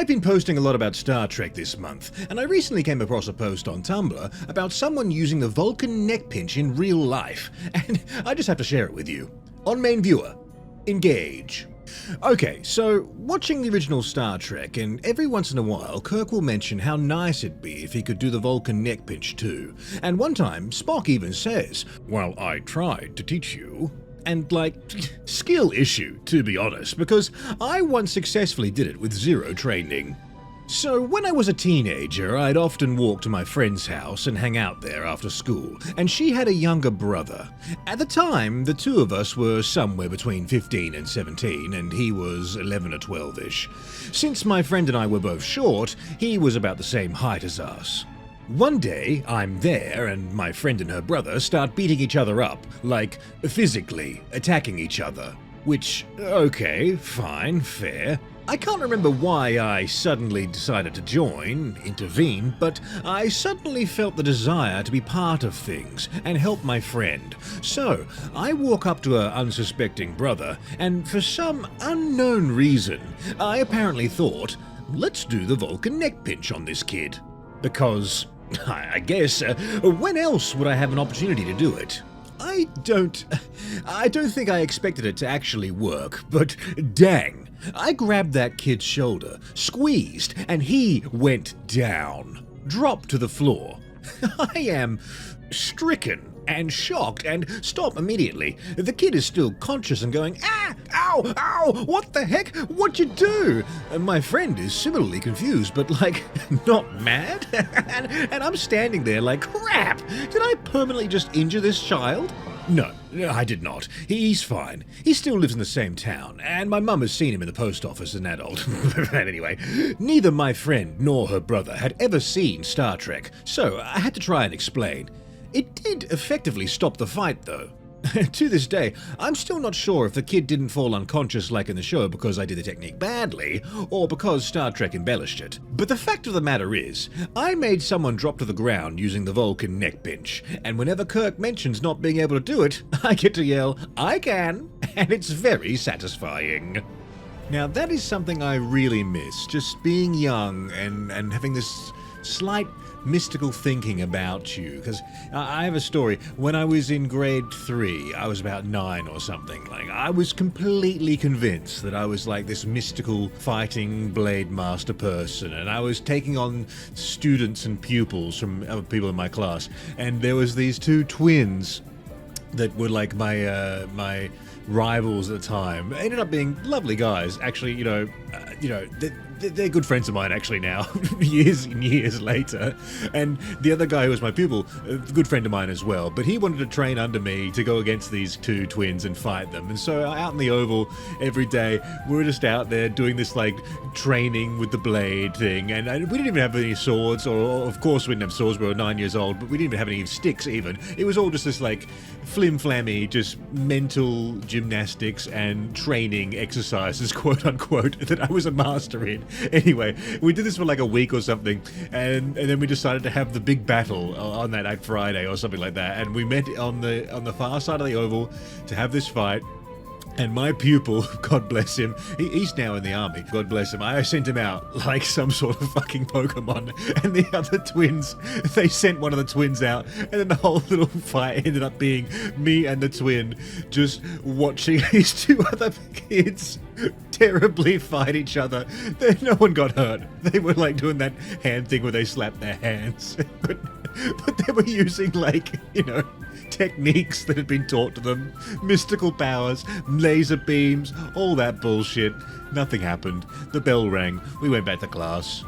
I've been posting a lot about Star Trek this month, and I recently came across a post on Tumblr about someone using the Vulcan neck pinch in real life, and I just have to share it with you. On main viewer, engage. Okay, so watching the original Star Trek, and every once in a while Kirk will mention how nice it'd be if he could do the Vulcan neck pinch too. And one time Spock even says, "Well, I tried to teach you." And skill issue, to be honest, because I once successfully did it with zero training. So when I was a teenager, I'd often walk to my friend's house and hang out there after school, and she had a younger brother. At the time, the two of us were somewhere between 15 and 17, and he was 11 or 12-ish. Since my friend and I were both short, he was about the same height as us. One day, I'm there, and my friend and her brother start beating each other up, physically attacking each other. Which, okay, fine, fair. I can't remember why I suddenly decided to intervene, but I suddenly felt the desire to be part of things and help my friend. So, I walk up to her unsuspecting brother, and for some unknown reason, I apparently thought, let's do the Vulcan neck pinch on this kid. Because, I guess, when else would I have an opportunity to do it? I don't think I expected it to actually work, but dang. I grabbed that kid's shoulder, squeezed, and he went down, dropped to the floor. I am stricken and shocked and stop immediately. The kid is still conscious and going, "Ah! Ow! Ow! What the heck? What'd you do?" And my friend is similarly confused, but not mad. and I'm standing there like, crap! Did I permanently just injure this child? No, I did not. He's fine. He still lives in the same town, and my mum has seen him in the post office as an adult. But anyway, neither my friend nor her brother had ever seen Star Trek, so I had to try and explain. It did effectively stop the fight, though. To this day, I'm still not sure if the kid didn't fall unconscious like in the show because I did the technique badly, or because Star Trek embellished it. But the fact of the matter is, I made someone drop to the ground using the Vulcan neck pinch, and whenever Kirk mentions not being able to do it, I get to yell, "I can!" and it's very satisfying. Now that is something I really miss, just being young and having this slight mystical thinking about you, because I have a story. When I was in grade 3, I was about 9 or something, I was completely convinced that I was this mystical fighting blade master person, and I was taking on students and pupils from other people in my class, and there was these two twins that were my rivals at the time. They ended up being lovely guys, actually. They're good friends of mine actually now, years and years later. And the other guy who was my pupil, a good friend of mine as well, but he wanted to train under me to go against these two twins and fight them. And so out in the Oval every day, we were just out there doing this training with the blade thing, and we didn't even have any swords, or of course we didn't have swords, we were 9 years old, but we didn't even have any sticks even. It was all just this flim-flammy, just mental gymnastics and training exercises, quote unquote, that I was a master in. Anyway, we did this for a week or something, and then we decided to have the big battle on that Friday or something like that, and we met on the far side of the Oval to have this fight. And my pupil, God bless him, he's now in the army, God bless him, I sent him out like some sort of fucking Pokemon, and the other twins, they sent one of the twins out, and then the whole little fight ended up being me and the twin just watching these two other kids terribly fight each other. No one got hurt. They were doing that hand thing where they slap their hands, but they were using techniques that had been taught to them, mystical powers, laser beams, all that bullshit. Nothing happened. The bell rang. We went back to class.